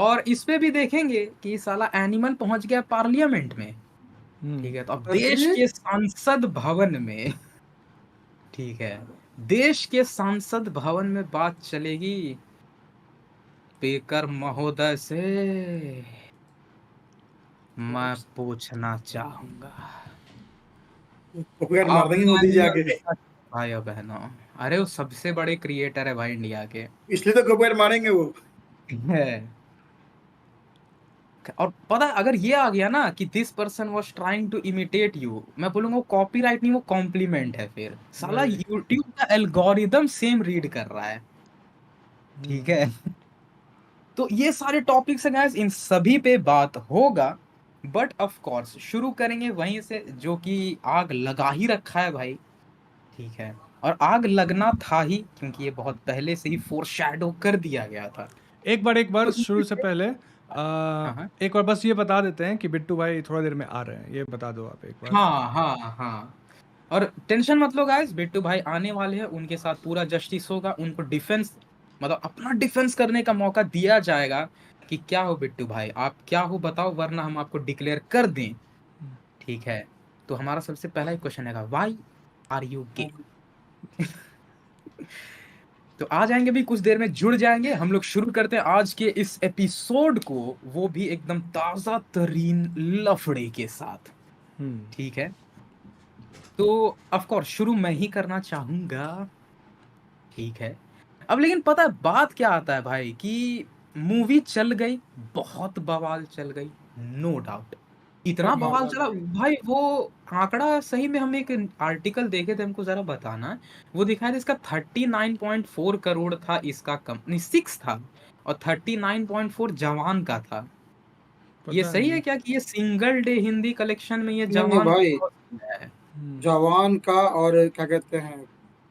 और इस पे भी देखेंगे कि साला एनिमल पहुंच गया पार्लियामेंट में, ठीक है, तो अब देश अरे के सांसद भवन में, ठीक है, देश के सांसद भवन में बात चलेगी स्पीकर महोदय से। मैं पूछना चाहूंगा, पॉपुलर मार देंगे आपने मोदी जी एनिमल आके। देखा भाइयों बहनों? अरे वो सबसे बड़े क्रिएटर है भाई इंडिया के, इसलिए तो पॉपुलर मारेंगे वो। है। और पता है, अगर ये आ गया ना कि this person was trying to imitate you, मैं बोलूंगा वो कॉपीराइट नहीं, वो कॉम्प्लीमेंट है। फिर साला भाई यूट्यूब का एल्गोरिदम सेम रीड कर रहा है, ठीक है। तो ये सारे टॉपिक्स हैं गाइस, इन सभी पे बात होगा। बट ऑफ कोर्स शुरू करेंगे वहीं से जो कि आग लगा ही रखा है भाई, ठीक है। और आग लगना था ही, क्योंकि ये बहुत पहले से ही फोरशैडो कर दिया गया था। एक बार तो शुरू इसी से पे, पहले हाँ हाँ एक बार बस ये बता देते हैं कि बिट्टू भाई थोड़ा देर में आ रहे हैं, ये बता दो आप एक बार। हाँ हाँ हाँ। और टेंशन मत लो गाइस, बिट्टू भाई आने वाले हैं, उनके साथ पूरा जस्टिस होगा, उनको डिफेंस, मतलब अपना डिफेंस करने का मौका दिया जाएगा कि क्या हो बिट्टू भाई, आप क्या हो बताओ, वरना हम आपको डिक्लेयर कर दें, ठीक है। तो हमारा सबसे पहला ही क्वेश्चन है, वाई आर यू गे? तो आ जाएंगे भी, कुछ देर में जुड़ जाएंगे हम लोग। शुरू करते हैं आज के इस एपिसोड को, वो भी एकदम ताजा तरीन लफड़े के साथ, ठीक है। तो ऑफ कोर्स शुरू मैं ही करना चाहूंगा, ठीक है। अब लेकिन पता है बात क्या आता है भाई, कि मूवी चल गई, बहुत बवाल चल गई, नो डाउट, इतना सब मार बवाल डाला। चला भाई। वो आंकड़ा सही में, हम एक आर्टिकल देखे थे, हमको जरा बताना है। वो दिखाया था इसका 39.4 करोड़ था इसका, कंपनी 6 था, और 39.4 जवान का था। ये पता सही नहीं। है क्या कि ये सिंगल डे हिंदी कलेक्शन में ये नहीं नहीं जवान भाई, है? जवान का और क्या कहते हैं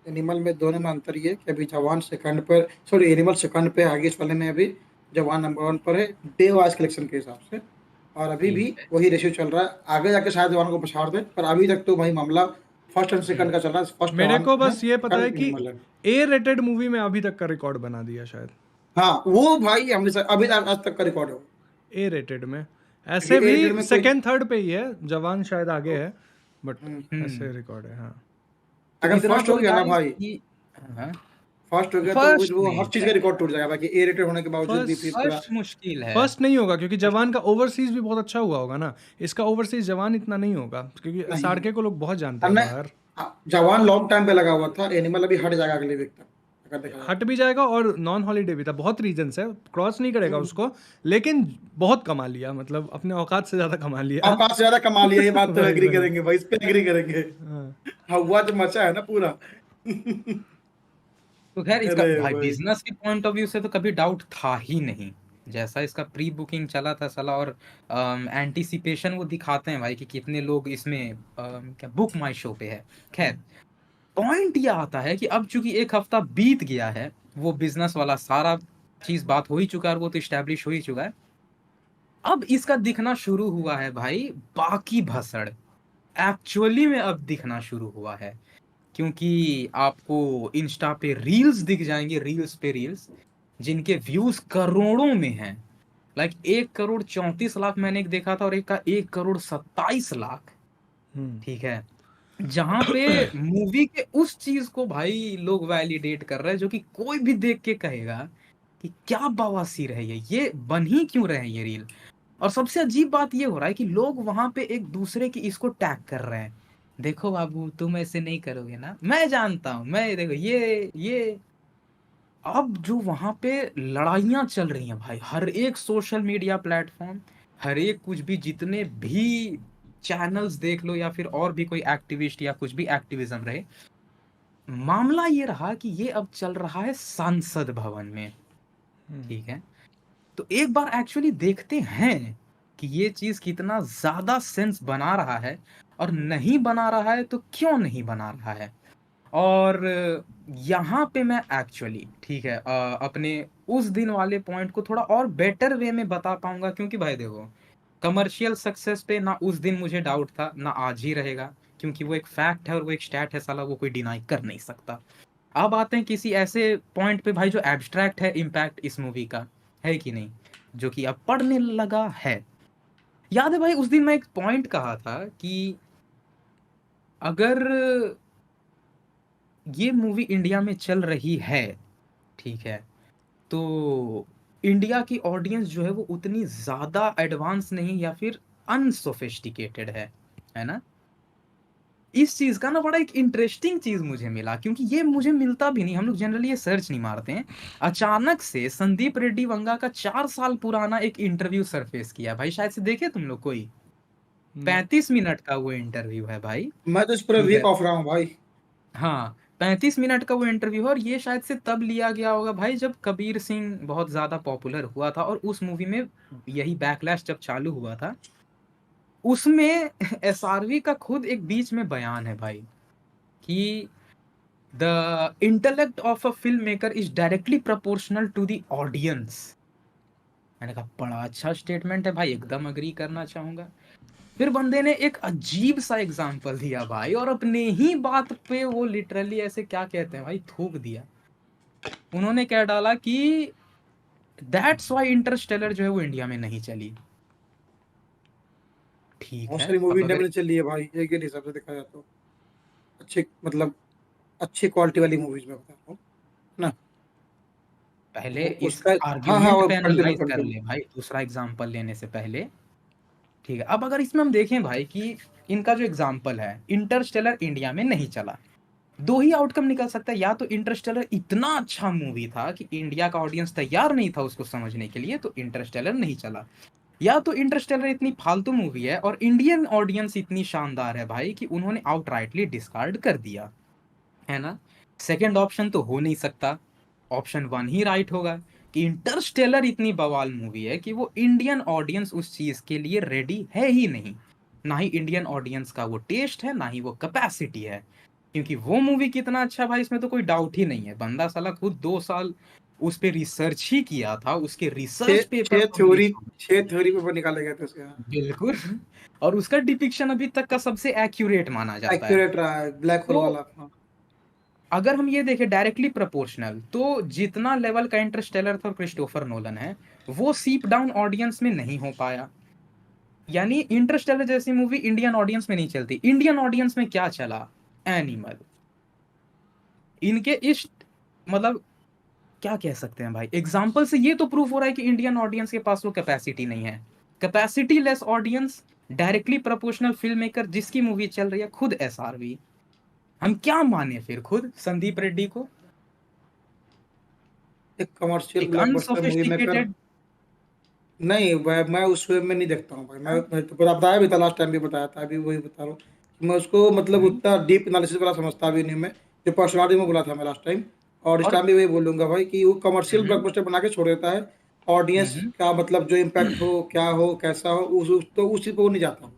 एनिमल में दोनों में अंतर ये है कि अभी जवान सेकंड पर, सॉरी एनिमल सेकंड पे, आगे इस वाले में अभी जवान नंबर वन पर है डे वाइज कलेक्शन के हिसाब से। और अभी भी ठीक है। वही रेशियो चल रहा है, आगे जाके शायद जवान को पछाड़ दे, पर अभी तक तो भाई मामला फर्स्ट एंड हम्म। सेकंड का चल रहा है। फर्स्ट मेरे जवान को है, बस ये पता है सेकंड कि एनिमल है। ए रेटेड मूवी में अभी तक का रिकॉर्ड बना दिया शायद। हाँ वो भाई हमेशा अभी तक आज तक का रिकॉर्ड है वो। ए रेटेड में क्योंकि ऐसे ए भी रेटेड में कोई सेकेंड थर्ड पे ही है, जवान शायद आगे है, बट हम्म, ऐसे रिकॉर्ड है हाँ। तो अगर इतना फर्स्ट हो तो गया ना गाइस भाई, कि, हाँ, फर्स्ट हो गया तो फिर फर्स्ट वो नहीं हर चीज का है, रिकॉर्ड टूट जाएगा, बाकी ए रेटेड होने के बावजूद भी फिर फर्स्ट पूरा। फर्स्ट मुश्किल है। फर्स्ट नहीं होगा क्योंकि फर्स्ट, जवान का ओवरसीज भी बहुत अच्छा हुआ होगा ना। इसका ओवरसीज जवान इतना नहीं होगा क्योंकि नहीं एसआरके को लोग बहुत जानते हैं हमने बाहर। जवान लॉन्ग टाइम पे लगा हुआ था, एनिमल अभी हट जाएगा अगले वीक तक अगर देखा जाए हट भी जाएगा और नॉन हॉलीडे भी था, बहुत रीजंस है, क्रॉस नहीं करेगा तो। उसको। लेकिन बहुत कमा लिया, मतलब अपने औकात से ज़्यादा कमा लिया। औकात से ज्यादा कमा लिया, ये बात तो वही एग्री वही। करेंगे भाई, इस पे एग्री करेंगे। हाँ। हवा जो मचा है ना पूरा। तो खैर इसका अरे भाई भाई बिजनेस के पॉइंट ऑफ व्यू से तो कभी डाउट था ही नहीं, जैसा इसका प्री बुकिंग चला था साला, और एंटीसिपेशन वो दिखाते हैं भाई कि कितने लोग इसमें क्या बुक माई शो पे है। खैर, पॉइंट ये आता है कि अब चूंकि एक हफ्ता बीत गया है, वो बिजनेस वाला सारा चीज बात हो ही चुका है, और वो तो स्टैब्लिश हो ही चुका है। अब इसका दिखना शुरू हुआ है भाई, बाकी भसड़ एक्चुअली में अब दिखना शुरू हुआ है। क्योंकि आपको इंस्टा पे रील्स दिख जाएंगे, रील्स पे रील्स, जिनके व्यूज करोड़ों में हैं। लाइक 1 करोड़ 34 लाख मैंने एक देखा था, और एक का 1 करोड़ 27 लाख, ठीक है। जहां पे मूवी के उस चीज को भाई लोग वैलिडेट कर रहे हैं, जो कि कोई भी देख के कहेगा कि क्या बवासीर है ये बन ही क्यों रहे हैं ये रील। और सबसे अजीब बात ये हो रहा है कि लोग वहां पे एक दूसरे की इसको टैग कर रहे हैं, देखो बाबू तुम ऐसे नहीं करोगे ना, मैं जानता हूं, मैं देखो ये। अब जो वहां पे लड़ाइयां चल रही हैं भाई, हर एक सोशल मीडिया प्लेटफॉर्म, हर एक कुछ भी, जितने भी चैनल्स देख लो, या फिर और भी कोई एक्टिविस्ट या कुछ भी एक्टिविज्म रहे, मामला ये रहा कि ये अब चल रहा है संसद भवन में, ठीक है। तो एक बार एक्चुअली देखते हैं कि ये चीज कितना ज्यादा सेंस बना रहा है, और नहीं बना रहा है तो क्यों नहीं बना रहा है। और यहाँ पे मैं एक्चुअली, ठीक है, अपने उस दिन वाले पॉइंट को थोड़ा और बेटर वे में बता पाऊंगा, क्योंकि भाई देखो, कमर्शियल सक्सेस पे ना उस दिन मुझे डाउट था, ना आज ही रहेगा, क्योंकि वो एक फैक्ट है और वो एक स्टैट है साला, वो कोई डिनाई कर नहीं सकता। अब आते हैं किसी ऐसे पॉइंट पे भाई जो एब्स्ट्रैक्ट है इम्पैक्ट इस मूवी का, है कि नहीं। जो कि अब पड़ने लगा है। याद है भाई उस दिन मैं एक पॉइंट कहा था कि अगर ये मूवी इंडिया में चल रही है, ठीक है, तो इंडिया की ऑडियंस जो है वो उतनी ज्यादा एडवांस नहीं या फिर अनसोफिस्टिकेटेड है ना। इस चीज का ना बड़ा एक इंटरेस्टिंग चीज मुझे मिला, क्योंकि ये मुझे मिलता भी नहीं, हम लोग जनरली ये सर्च नहीं मारते हैं। अचानक से संदीप रेड्डी वंगा का 4 साल पुराना एक इंटरव्यू सरफेस किया भाई, शायद से देखे तुम लोग कोई। ना 35 मिनट का वो इंटरव्यू है भाई। मैं तो इस पूरे ठीक वीक है, ऑफ रहा हूँ भाई। हाँ 35 मिनट का वो इंटरव्यू है, और ये शायद से तब लिया गया होगा भाई जब कबीर सिंह बहुत ज्यादा पॉपुलर हुआ था, और उस मूवी में यही बैकलैश जब चालू हुआ था, उसमें एसआरवी का खुद एक बीच में बयान है भाई कि the intellect of a film maker is directly proportional to the audience. मैंने कहा बड़ा अच्छा स्टेटमेंट है भाई, एकदम अग्री करना चाहूंगा। फिर बंदे ने एक अजीब सा एग्जाम्पल दिया भाई, और अपने ही बात पे वो लिटरली ऐसे क्या कहते हैं भाई, थूक दिया। उन्होंने कह डाला कि दैट्स वाई इंटरस्टेलर जो है वो इंडिया में नहीं चली। ठीक बहुत है, सारी मूवी अब इंडिया अगर में चली है भाई, एक के हिसाब से देखा जाए तो अच्छे मतलब अच्छी क्वालिटी वाली मूवीज में बता रहा हूँ ना। पहले तो इस उसका हाँ हाँ, आर्ग्यूमेंट वो पे कंटिन्यू एनालाइज कर कंटिन्यू। ले भाई, दूसरा एग्जाम्पल लेने से पहले। ठीक है, अब अगर इसमें हम देखें भाई कि इनका जो एग्जाम्पल है, इंटरस्टेलर इंडिया में नहीं चला, दो ही आउटकम निकल सकता है। या तो इंटरस्टेलर इतना अच्छा मूवी था कि इंडिया का ऑडियंस तैयार नहीं था उसको समझने के लिए, तो इंटरस्टेलर नहीं चला। या तो इंटरस्टेलर इतनी फालतू मूवी है और इंडियन ऑडियंस इतनी शानदार है भाई कि उन्होंने आउटराइटली डिस्कार्ड कर दिया, है ना। सेकंड ऑप्शन तो हो नहीं सकता, ऑप्शन वन ही राइट होगा कि इंटरस्टेलर इतनी बवाल मूवी है कि वो इंडियन ऑडियंस उस चीज के लिए रेडी है ही नहीं। ना ही इंडियन ऑडियंस का वो टेस्ट है, ना ही वो कैपेसिटी है। क्योंकि वो मूवी कितना अच्छा भाई, इसमें तो कोई डाउट ही नहीं है। बंदा साला खुद 2 साल उस पे रिसर्च ही किया था, उसके रिसर्च छः पेपर छः थ्योरी पब्लिश हो गए। 6 थ्योरी पेपर निकाले गए थे उसके। बिल्कुल। और उसका डिपिक्शन अभी तक का सबसे एक्यूरेट माना जाता है। एक्यूरेट रहा है ब्लैक होल तो वाला, हाँ। अगर हम ये देखें डायरेक्टली प्रोपोर्शनल, तो जितना लेवल का इंटरस्टेलर था और क्रिस्टोफर नोलन है, वो सीप डाउन ऑडियंस में नहीं हो पाया। यानी इंटरस्टेलर जैसी मूवी इंडियन ऑडियंस में नहीं चलती। इंडियन ऑडियंस में क्या चला, एनिमल। इनके इस मतलब क्या कह सकते हैं भाई, एग्जाम्पल से ये तो प्रूफ हो रहा है कि इंडियन ऑडियंस के पास वो कैपेसिटी नहीं है। Capacity less audience, directly proportional film maker जिसकी मूवी चल रही है खुद एसआरवी। हम क्या माने फिर खुद संदीप रेड्डी को, एक कमर्शियल एक ब्लॉकबस्टर मूवी मेकर। अनसोफिस्टिकेटेड। नहीं मैं उस वे में नहीं देखता हूँ भाई। मैं तो पूरा बताया भी था, लास्ट टाइम भी बताया था, अभी वही बता रहा हूँ कि मैं उसको मतलब हम्म, उतना डीप एनालिसिस वाला समझता भी नहीं मैं। जो पर्सनालिटी में बोला था मैं लास्ट टाइम, और इस और टाइम भी वही बोलूंगा भाई कि वो कमर्शियल हम्म ब्लॉकबस्टर बना के छोड़ देता है। ऑडियंस हम्म का मतलब जो इम्पैक्ट हो, क्या हो, कैसा हो, तो उस चीज़ पे वो नहीं जाता हूँ।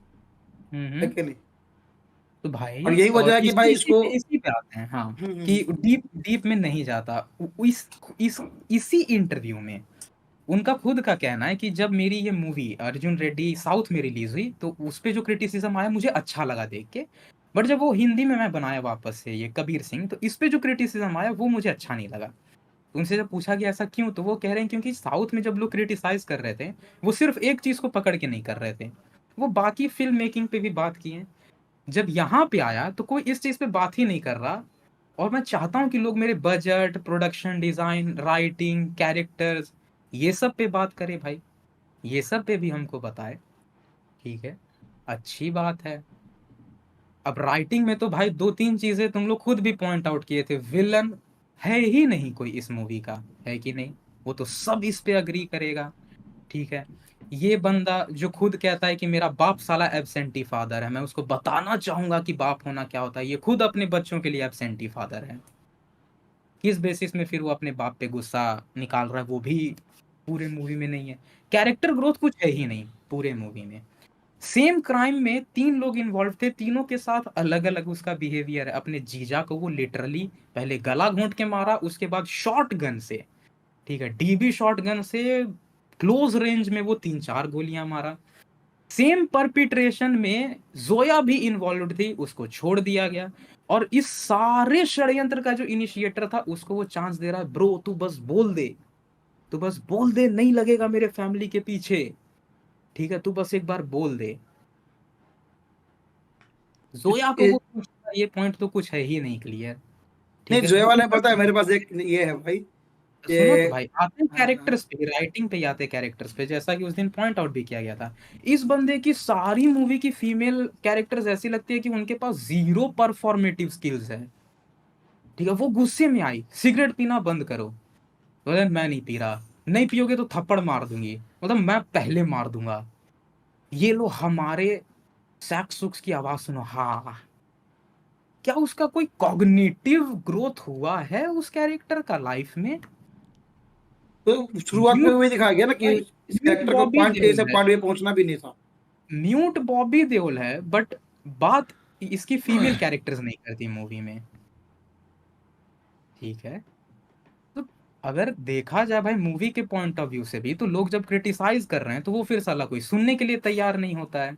है हम्म। कि नहीं? तो और भाई यही वजह है कि भाई इसको इसी पे आते हैं, हाँ, हम्म, कि डीप डीप में नहीं जाता। इस इसी इंटरव्यू में उनका खुद का कहना है कि जब मेरी ये मूवी अर्जुन रेड्डी साउथ में रिलीज हुई तो उस पे जो क्रिटिसिज्म आया मुझे अच्छा लगा देख के, बट जब वो हिंदी में मैं बनाया वापस से ये कबीर सिंह, तो इस पे जो क्रिटिसिज्म आया वो मुझे अच्छा नहीं लगा। तो उनसे जब पूछा गया ऐसा क्यों, तो वो कह रहे हैं क्योंकि साउथ में जब लोग क्रिटिसाइज कर रहे थे, वो सिर्फ एक चीज को पकड़ के नहीं कर रहे थे, वो बाकी फिल्म मेकिंग पे भी बात किए। जब यहाँ पे आया तो कोई इस चीज पे बात ही नहीं कर रहा। और मैं चाहता हूँ कि लोग मेरे budget, production design, writing, characters, ये सब पे बात करें भाई, ये सब पे भी हमको बताए। ठीक है, अच्छी बात है। अब राइटिंग में तो भाई दो तीन चीजें तुम लोग खुद भी पॉइंट आउट किए थे, विलन है ही नहीं कोई इस मूवी का, है कि नहीं। वो तो सब इस पे अग्री करेगा। ठीक है, ये बंदा जो खुद कहता है कि मेरा बाप साला एब्सेंटी फादर है, मैं उसको बताना चाहूंगा कि बाप होना क्या होता है, ये खुद अपने बच्चों के लिए एब्सेंटी फादर है। किस बेसिस में फिर वो अपने बाप पे गुस्सा निकाल रहा है, वो भी पूरे मूवी में नहीं है। कैरेक्टर ग्रोथ कुछ है ही नहीं पूरे मूवी में। सेम क्राइम में 3 लोग इन्वॉल्व थे, तीनों के साथ अलग अलग उसका बिहेवियर है। अपने जीजा को वो लिटरली पहले गला घोंट के मारा, उसके बाद शॉर्ट गन से, ठीक है, डीबी शॉर्ट गन से क्लोज रेंज में वो 3-4 गोलियां मारा। सेम परपिट्रेशन में जोया भी इन्वॉल्व थी, उसको छोड़ दिया गया। और इस सारे षड्यंत्र का जो इनिशिएटर था उसको वो चांस दे रहा है, ब्रो तू बस बोल दे, तू बस बोल दे नहीं लगेगा मेरे फैमिली के पीछे, ठीक है, तू बस एक बार बोल दे। जोया को वो ये पूछता, ये पॉइंट तो कुछ है ही नहीं क्लियर, नहीं, ठीक है, जोया वाले ऊपर पता है से मेरे पास एक ये है भाई, सुनो तो ये। भाई, आते हैं हाँ हाँ। कैरेक्टर्स पे, राइटिंग पे ही आते हैं कैरेक्टर्स पे, जैसा कि उस दिन पॉइंट आउट भी किया गया था। इस बंदे की सारी मूवी की फीमेल कैरेक्टर्स ऐसी लगती है कि उनके पास जीरो परफॉर्मेटिव स्किल्स है, ठीक है। वो गुस्से में आई, सिगरेट पीना बंद करो, बोले मैं नहीं पी रहा, नहीं पियोगे तो थप्पड़ मार दूंगी, मतलब मैं पहले मार दूंगा, ये लो हमारे सैक्स सुक्स की आवाज सुनो, हाँ। क्या उसका कोई कॉग्निटिव ग्रोथ हुआ है उस कैरेक्टर का लाइफ में? तो शुरुआत में म्यूट वही दिखाया गया ना कि भाई, इस म्यूट कैरेक्टर को बॉबी पॉइंट ए देओल से है, पॉइंट बी पहुंचना भी नहीं था। म्यूट बॉबी देओल है, बट बात इसकी फीमेल कैरेक्टर्स नहीं करती मूवी में, ठीक है। तो अगर देखा जाए भाई मूवी के पॉइंट ऑफ व्यू से भी, तो लोग जब क्रिटिसाइज कर रहे हैं तो वो फिर साला कोई सुनने के लिए तैयार नहीं होता है,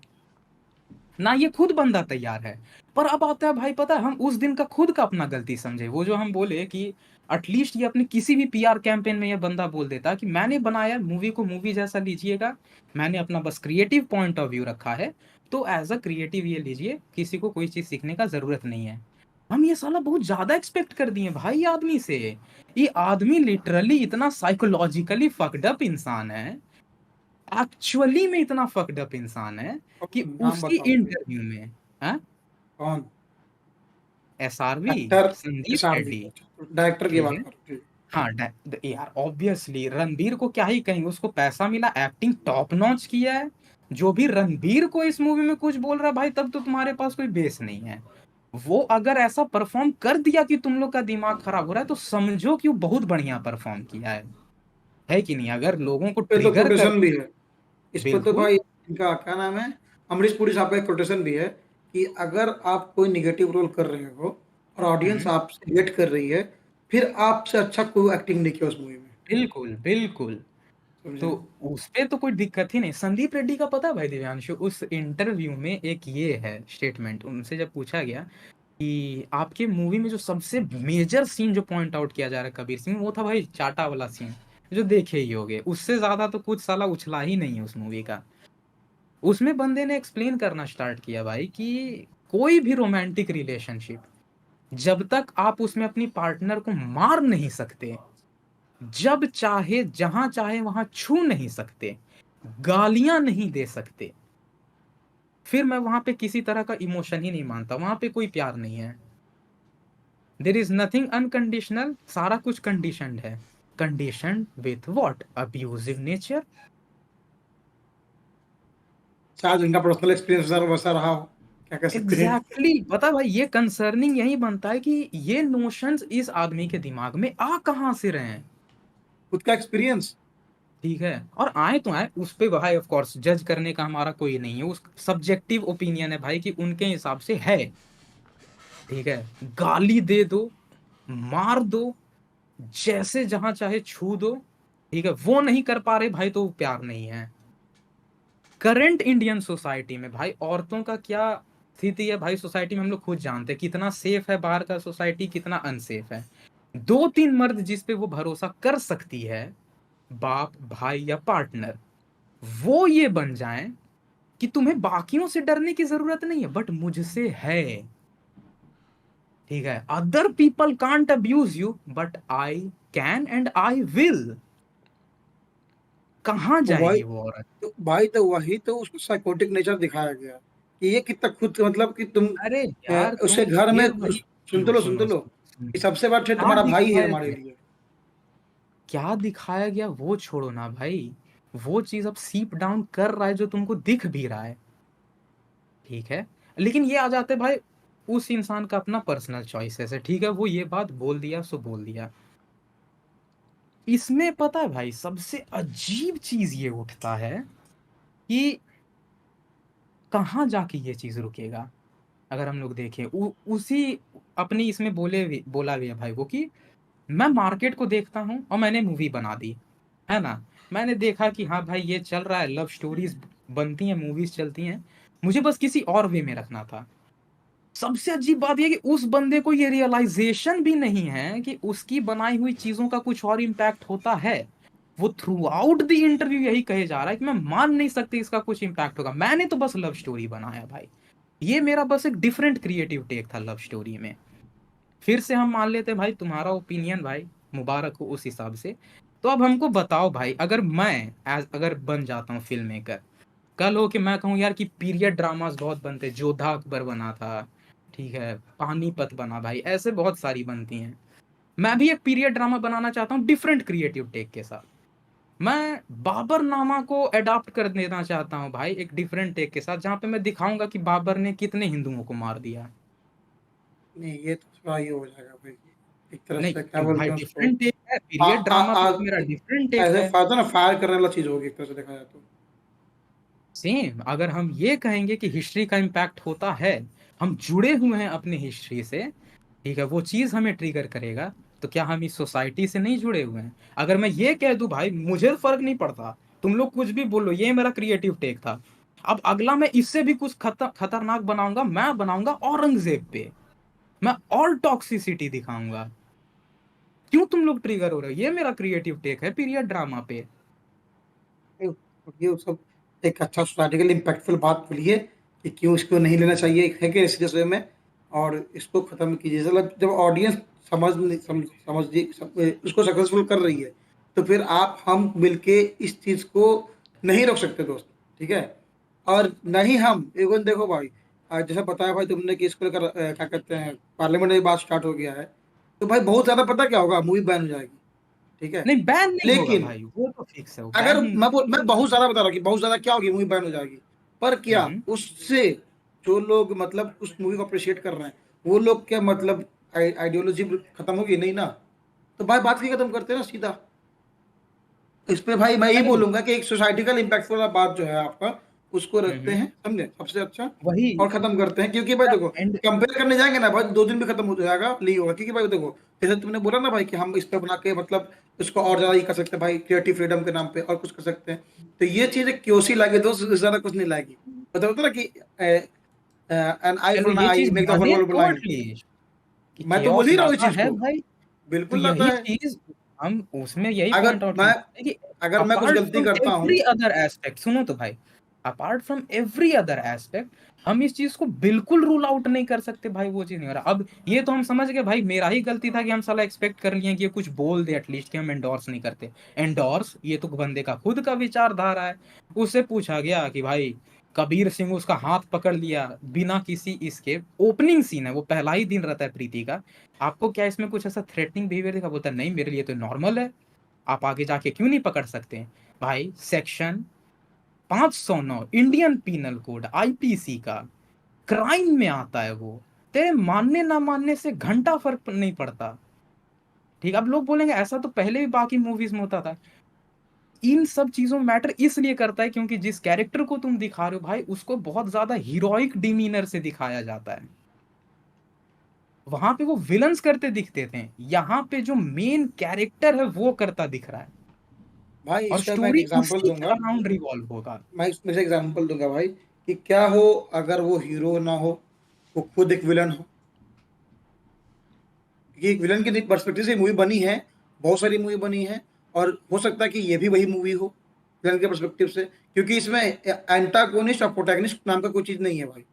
ना ये खुद बंदा तैयार है। पर अब आता है भाई, पता है, हम उस दिन का खुद का अपना गलती समझे, वो जो हम बोले कि एटलीस्ट ये अपने किसी भी पीआर कैंपेन में ये बंदा बोल देता कि मैंने बनाया मूवी को, मूवी जैसा लीजिएगा, मैंने अपना बस क्रिएटिव पॉइंट ऑफ व्यू रखा है, तो एज अ क्रिएटिव ये लीजिए, किसी को कोई चीज सीखने का जरूरत नहीं है। हम ये साला बहुत ज्यादा एक्सपेक्ट कर दिए भाई आदमी से। ये आदमी लिटरली इतना साइकोलॉजिकली फक्ड अप इंसान है, एक्चुअली में इतना फक्ड अप इंसान है कि नाम उसी बताओ भाई। इंटरव्यू में, हाँ, कौन? SRV, actor? Sandeep SRV? Reddy, director की ठीक बात है। करो जी। हाँ, यार ऑब्वियसली रणबीर को क्या ही कहेंगे, उसको पैसा मिला, एक्टिंग टॉप नॉच किया है। जो भी रणबीर को इस मूवी में कुछ बोल रहा है भाई, तब तो तुम्हारे पास कोई बेस नहीं है। वो अगर ऐसा परफॉर्म कर दिया कि तुम लोग का दिमाग खराब हो रहा है, तो समझो कि वो बहुत बढ़िया परफॉर्म किया है कि नहीं, अगर लोगों को पे तो ट्रिगर कर। कोटेशन भी है इस पे तो बिल्कुल। भाई, इनका क्या नाम है, अमरीश पुरी साहब का एक कोटेशन भी है कि अगर आप कोई निगेटिव रोल कर रहे हो और ऑडियंस हम्म। आपसे वेट कर रही है, फिर आपसे अच्छा कोई एक्टिंग नहीं किया उस मूवी में। बिल्कुल बिल्कुल। तो समझे? उस पे तो कोई दिक्कत ही नहीं। संदीप रेड्डी का पता है भाई दिव्यांशु, उस इंटरव्यू में एक ये है स्टेटमेंट, उनसे जब पूछा गया कि आपके मूवी में जो सबसे मेजर सीन जो पॉइंट आउट किया जा रहा है कबीर सिंह, वो था भाई चाटा वाला सीन, जो देखे ही होगे, उससे ज्यादा तो कुछ साला उछला ही नहीं है उस मूवी का। उसमें बंदे ने एक्सप्लेन करना स्टार्ट किया भाई कि कोई भी रोमांटिक रिलेशनशिप, जब तक आप उसमें अपनी पार्टनर को मार नहीं सकते, जब चाहे जहां चाहे वहां छू नहीं सकते, गालियां नहीं दे सकते, फिर मैं वहां पे किसी तरह का इमोशन ही नहीं मानता, वहां पे कोई प्यार नहीं है। देर इज नथिंग अनकंडीशनल, सारा कुछ कंडीशनड है। Conditioned with what? Abusive nature. शायद उनका पर्सनल एक्सपीरियंस वैसा रहा हो, क्या कह सकते हैं। Exactly exactly। पता भाई, ये कंसर्निंग यही बनता है कि ये नोशंस इस आदमी के दिमाग में आ कहां से रहे हैं, खुद का एक्सपीरियंस। ठीक है। और आए तो आए उस पे भाई, ऑफ कोर्स जज करने का हमारा कोई नहीं है, उस सब्जेक्टिव ओपिनियन है भाई कि उनके हिसाब से है, ठीक है। गाली दे दो, मार दो, जैसे जहां चाहे छू दो, ठीक है, वो नहीं कर पा रहे भाई, तो वो प्यार नहीं है। करंट इंडियन सोसाइटी में भाई औरतों का क्या स्थिति है भाई, सोसाइटी में हम लोग खुद जानते हैं कितना सेफ है बाहर का सोसाइटी, कितना अनसेफ है। दो तीन मर्द जिस पे वो भरोसा कर सकती है, बाप भाई या पार्टनर, वो ये बन जाएं कि तुम्हें बाकियों से डरने की जरूरत नहीं है, बट मुझसे है, ठीक है। Other people can't abuse you, but I can and I will. कहाँ तो भाई जाएगी वो औरत? तो वही तो उसका साइकोटिक नेचर दिखाया गया कि ये कितना खुद, मतलब कि तुम अरे यार तुम उसके घर में फिर वही, सुन तो सुनो लो, सुन तो सुनो लो, सुनो सुनो। कि सबसे बड़ा थ्रेट क्या तुम्हारा भाई है दिखाया हमारे गया, लिए। क्या दिखाया गया वो छोड़ो ना भाई, वो चीज अब सीप डाउन कर रहा है जो तुमको दिख भी रहा है, ठीक है। लेकिन ये आ जाते भाई, उस इंसान का अपना पर्सनल चॉइसेस है, ठीक है, वो ये बात बोल दिया सो बोल दिया। इसमें पता है भाई सबसे अजीब चीज ये उठता है कि कहाँ जाके ये चीज रुकेगा। अगर हम लोग देखें उसी अपनी इसमें बोला भी है भाई वो कि मैं मार्केट को देखता हूँ और मैंने मूवी बना दी, है ना। मैंने देखा कि हाँ भाई ये चल रहा है, लव स्टोरीज बनती हैं, मूवीज चलती हैं, मुझे बस किसी और वे में रखना था। सबसे अजीब बात यह कि उस बंदे को ये रियलाइजेशन भी नहीं है कि उसकी बनाई हुई चीजों का कुछ और इम्पैक्ट होता है। वो थ्रू आउट द इंटरव्यू यही कहे जा रहा है कि मैं मान नहीं सकती इसका कुछ इम्पैक्ट होगा, मैंने तो बस लव स्टोरी बनाया भाई। ये मेरा बस एक डिफरेंट क्रिएटिव टेक था लव स्टोरी में। फिर से हम मान लेते हैं भाई तुम्हारा ओपिनियन भाई, मुबारक हो उस हिसाब से। तो अब हमको बताओ भाई, अगर मैं अगर बन जाता हूँ फिल्म मेकर, कल हो कि मैं कहूँ यार कि पीरियड ड्रामास बहुत बनते, जोधा अकबर बना था, ठीक है, पानीपत बना भाई, ऐसे बहुत सारी बनती हैं। मैं भी एक पीरियड ड्रामा बनाना चाहता हूँ डिफरेंट क्रिएटिव टेक के साथ। मैं बाबर नामा को अडॉप्ट कर देना चाहता हूँ भाई एक डिफरेंट टेक के साथ, जहाँ पे मैं दिखाऊंगा कि बाबर ने कितने हिंदुओं को मार दिया। नहीं, ये तो थोड़ा ये हो जाएगा भाई, एक तरह नहीं से क्या क्यों बोलते भाई, हैं उसको, डिफरेंट टेक है, आ, पीरियड आ, ड्रामा पे आ, तो मेरा डिफरेंट टेक ऐसे है। फायदा ना, फायर करने वाला चीज होगी एक तरह से देखा जाए तो। सेम अगर हम ये कहेंगे कि हिस्ट्री का इम्पैक्ट होता है, हम जुड़े हुए हैं अपने हिस्ट्री से, ठीक है, वो चीज हमें ट्रिगर करेगा, तो क्या हम इस सोसाइटी से नहीं जुड़े हुए हैं? अगर मैं ये कह दूं भाई मुझे फर्क नहीं पड़ता, तुम लोग कुछ भी बोलो, ये मेरा क्रिएटिव टेक था, अब अगला मैं इससे भी कुछ खतरनाक बनाऊंगा, मैं बनाऊंगा औरंगजेब पे, मैं और टॉक्सिसिटी दिखाऊंगा, क्यों तुम लोग ट्रिगर हो रहे हो? ये मेरा क्रिएटिव टेक है पीरियड ड्रामा पे। ये सब एक अच्छा सोसाइटिकल इम्पैक्टफुल बात बोली है कि क्यों इसको नहीं लेना चाहिए है कि सीरियस वे में, और इसको खत्म कीजिए। मतलब जब ऑडियंस उसको सक्सेसफुल कर रही है, तो फिर आप हम मिलके इस चीज को नहीं रोक सकते दोस्त, ठीक है। और नहीं हम इवन देखो भाई, जैसा बताया भाई तुमने कि इसको लेकर क्या कहते हैं, पार्लियामेंट में बात स्टार्ट हो गया है, तो भाई बहुत ज्यादा पता क्या होगा, मूवी बैन हो जाएगी, ठीक है। नहीं बैन नहीं होगा लेकिन भाई, वो तो फिक्स है, वो अगर बैन। मैं बहुत ज्यादा बता रहा हूँ कि बहुत ज्यादा क्या होगी, मूवी बैन हो जाएगी, पर क्या हम्म। उससे जो लोग मतलब उस मूवी को अप्रिशिएट कर रहे हैं, वो लोग क्या मतलब आइडियोलॉजी खत्म होगी? नहीं ना। तो भाई बात की खत्म करते हैं ना सीधा। इस पे भाई मैं ये नहीं। बोलूंगा कि एक सोसाइटिकल इम्पैक्ट वाला बात जो है आपका, उसको रखते हम्म। हैं, समझे, सबसे अच्छा। वही। और खत्म करते हैं, क्योंकि भाई देखो, एंड। कंपेयर करने जाएंगे ना भाई, 2 दिन में खत्म हो जाएगा, नहीं होगा। क्योंकि भाई देखो, जैसे तुमने बोला ना भाई कि हम इस पे बना के मतलब इसको और ज्यादा ये कर सकते हैं भाई, क्रिएटिव फ्रीडम के नाम पे और कुछ कर सकते हैं, तो ये चीज क्योसी लाएगी दोस्त, इससे ज्यादा कुछ नहीं लाएगी। पता होता ना कि एन आई चलो फॉर एन ये आई चीज मेक द होल माने वर्ल्ड तो ब्लाइंड। एटलीस्ट कि मैं तो बोल केओस ही रहा हूँ इस लाता चीज है को, भाई, तो बिल्कुल लाता यही है। चीज हम उसमें यही अगर पॉइंट आउट मैं करना है कि अगर मैं कुछ अपार्ट गलती फ्रॉम करता हूँ। एवरी अदर एस्पेक्ट, सुनो तो भाई, apart from every other aspect, हम इस चीज को बिल्कुल रूल आउट नहीं कर सकते भाई, वो चीज नहीं हो रहा। अब ये तो हम समझ गए भाई, मेरा ही गलती था कि हम साला एक्सपेक्ट कर लिए कि ये कुछ बोल दे एटलीस्ट, कि हम एंडोर्स नहीं करते। एंडोर्स ये तो बंदे का खुद का विचारधारा है। उससे पूछा गया कि भाई कबीर सिंह उसका हाथ पकड़ लिया बिना किसी इसके, ओपनिंग सीन है, वो पहला ही दिन रहता है प्रीति का, आपको क्या इसमें कुछ ऐसा थ्रेटनिंग बिहेवियर दिखा? बोलता है नहीं मेरे लिए तो नॉर्मल है, आप आगे जाके क्यों नहीं पकड़ सकते? भाई section 509 Indian penal code IPC का क्राइम में आता है वो, तेरे मानने ना मानने से घंटा फर्क नहीं पड़ता। ठीक, अब लोग बोलेंगे ऐसा तो पहले भी बाकी मूवीज में होता था। इन सब चीजों में मैटर इसलिए करता है क्योंकि जिस कैरेक्टर को तुम दिखा रहे हो भाई, उसको बहुत ज्यादा हीरोइक डिमीनर से दिखाया जाता है। वहां पे वो विलन्स करते दिखते थे, यहाँ पे जो मेन कैरेक्टर है वो करता दिख रहा है, भाई और इसका मैं एक स्टोरी एग्जांपल उसी के दूंगा, अराउंड रिवॉल्व होगा। मैं इसमें से एग्जांपल दूंगा भाई, कि क्या हो अगर वो हीरो ना हो, वो खुद एक विलन हो। क्योंकि एक विलन की पर्सपेक्टिव से मूवी बनी है, बहुत सारी मूवी बनी है, और हो सकता है कि ये भी वही मूवी हो विलन के पर्सपेक्टिव से, क्योंकि इसमें एंटागोनिस्ट और प्रोटैगनिस्ट नाम का कोई चीज नहीं है भाई।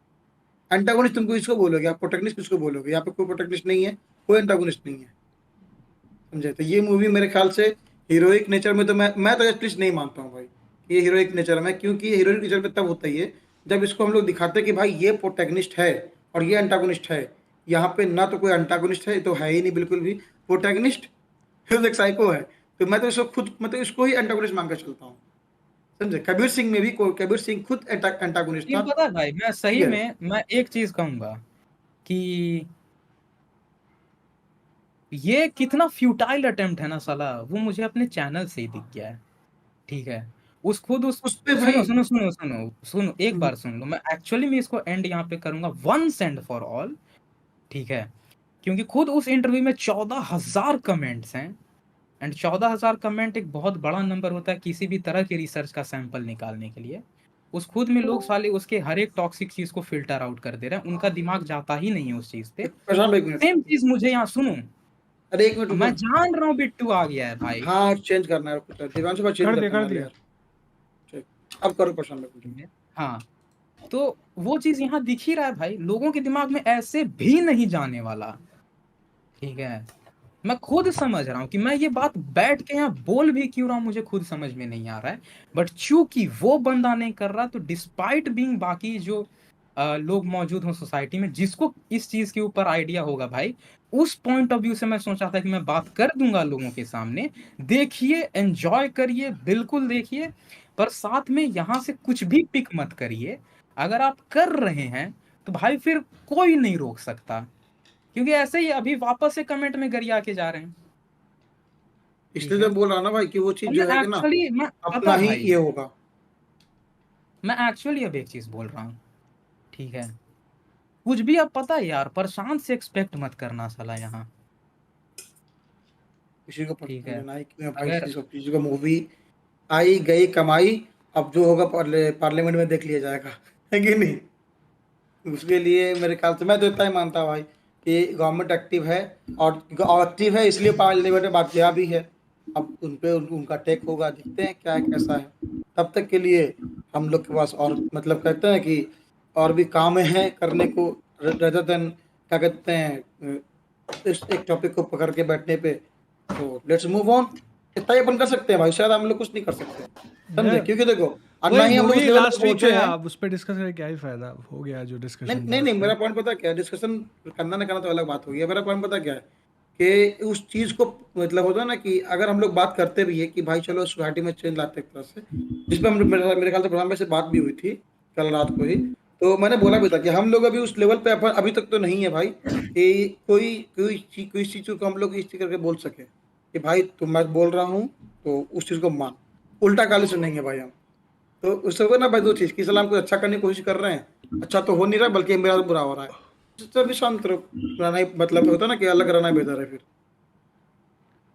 एंटागोनिस्ट तुम किसको बोलोगे, आप प्रोटैगनिस्ट किसको बोलोगे? यहाँ पे कोई प्रोटैगनिस्ट नहीं है, कोई एंटागोनिस्ट नहीं है, समझे। तो ये मूवी मेरे ख्याल से हीरोइक नेचर में तो मैं तो एटलीस्ट नहीं मानता हूँ भाई कि ये हीरोइक नेचर में, क्योंकि ये हीरोइक नेचर में तब होता ही है जब इसको हम लोग दिखाते हैं कि भाई ये प्रोटैगनिस्ट है और ये एंटागोनिस्ट है। यहाँ पे ना तो कोई एंटागोनिस्ट है, तो है ही नहीं बिल्कुल भी, प्रोटैगनिस्ट फिर एक साइको है। तो मैं तो इसको खुद मतलब इसको ही एंटागोनिस्ट मान कर चलता हूँ, समझे। कबीर सिंह में भी कबीर सिंह खुद एंटागोनिस्ट ये था, पता है भाई, मैं ठीक सही है। में मैं एक चीज कहूंगा कि ये कितना फ्यूटाइल अटेम्प्ट है ना साला, वो मुझे अपने चैनल से ही दिख गया है, ठीक है। उस खुद उस उस पे सुनो भाई। सुनो सुनो सुनो सुनो, एक हम्म, बार सुन लो, मैं एक्चुअली में इसको एंड यहाँ पे करूंगा वंस एंड फॉर ऑल, ठीक है। क्योंकि खुद उस इंटरव्यू में 14,000 कमेंट्स हैं, एंड 14,000 कमेंट एक बहुत बड़ा नंबर होता है किसी भी तरह की रिसर्च का सैंपल निकालने के लिए। उस खुद में लोग साले उसके हर एक टॉक्सिक चीज को फिल्टर आउट कर दे रहे हैं, उनका दिमाग जाता ही नहीं है उस चीज पे। प्रशांत भाई, एक मिनट। सेम चीज मुझे यहाँ सुनो, अरे एक मिनट मैं रुको। जान रहा हूँ बिट्टू आ गया है भाई। हाँ चेंज करना है कुछ, दिव्यांशु का चेंज कर करते दिया हैं कर मान लो दिया। यार। ठीक, अब करो क्वेश्चन में कुछ। हाँ, तो वो चीज यहाँ दिख ही रहा है भाई, लोगों के दिमाग में ऐसे भी नहीं जाने वाला। ठीक है, मैं खुद समझ रहा हूँ कि मैं ये बात बैठ के यहाँ बोल भी क्यों रहा हूँ, मुझे खुद समझ में नहीं आ रहा है। बट चूंकि वो बंदा नहीं कर रहा, तो डिस्पाइट बीइंग बाकी जो लोग मौजूद हों सोसाइटी में, जिसको इस चीज के ऊपर आइडिया होगा भाई, उस पॉइंट ऑफ व्यू से मैं सोचा था कि मैं बात कर दूंगा लोगों के सामने। देखिए, एंजॉय करिए, बिल्कुल देखिए, पर साथ में यहाँ से कुछ भी पिक मत करिए। अगर आप कर रहे हैं तो भाई फिर कोई नहीं रोक सकता, क्योंकि ऐसे ही अभी वापस से कमेंट में गरिया के जा रहे हैं। ठीक इसलिए है, तो बोल रहा ना भाई कि वो चीज और जो मैं है कि ना एक्चुअली, मैं अपना पता ही भाई, ये होगा। मैं एक्चुअली अब एक चीज बोल रहा हूँ। ठीक है, कुछ भी अब पता है यार, प्रशांत से एक्सपेक्ट मत करना साला यहाँ। किसी को ठीक पता है, लेना है कि भाई अगर, इस सब चीज का मूवी आई गई कमाई, अब जो होगा पार्लियामेंट में देख लिया जाएगा। है कि नहीं? उसके लिए मेरे ख्याल से मैं तो इतना ही मानता हूँ भाई कि गवर्नमेंट एक्टिव है, और एक्टिव है इसलिए पार्लियामेंट में बात किया भी है। अब उन पे उनका टेक होगा, देखते हैं क्या है कैसा है। तब तक के लिए हम लोग के पास और मतलब कहते हैं कि और भी काम है करने को, रेदर देन क्या कहते हैं इस एक टॉपिक को पकड़ के बैठने पे। तो लेट्स मूव ऑन। इतना ही अपन कर सकते हैं भाई, शायद हम लोग कुछ नहीं कर सकते, समझे? यार क्योंकि देखो और ना वही ही हम लोग उस मूवी लेवल पे लास्ट वीक पहुंचे है, हैं। अब उस पर डिस्कस करके क्या ही फायदा, हो गया जो नहीं डिस्कशन था नहीं उस नहीं, मेरा पर। पॉइंट पता क्या है, डिस्कशन करना ना करना तो अलग बात होगी। मेरा पॉइंट पता क्या है कि उस चीज़ को मतलब होता है ना कि अगर हम लोग बात करते भी है कि भाई चलो सोसाइटी में चेंज लाते हैं एक तरह से, जिस पर मेरे ख्याल से प्रधान भाई से बात भी हुई थी कल रात को ही। तो मैंने बोला भी था कि हम लोग अभी उस लेवल पे अभी तक तो नहीं है भाई कि कोई चीज़ को हम लोग इस चीज़ करके बोल सके कि भाई तुम मैं बोल रहा हूँ तो उस चीज़ को मान, उल्टा गाली सुनेंगे भाई हम। तो उससे होगा ना भाई दो चीज़, कि साला हम कुछ अच्छा करने की कोशिश कर रहे हैं, अच्छा तो हो नहीं रहा बल्कि मेरा तो बुरा हो रहा है। तो अभी शांत रहो, रहना ही मतलब होता है ना कि अलग रहना बेहतर है फिर।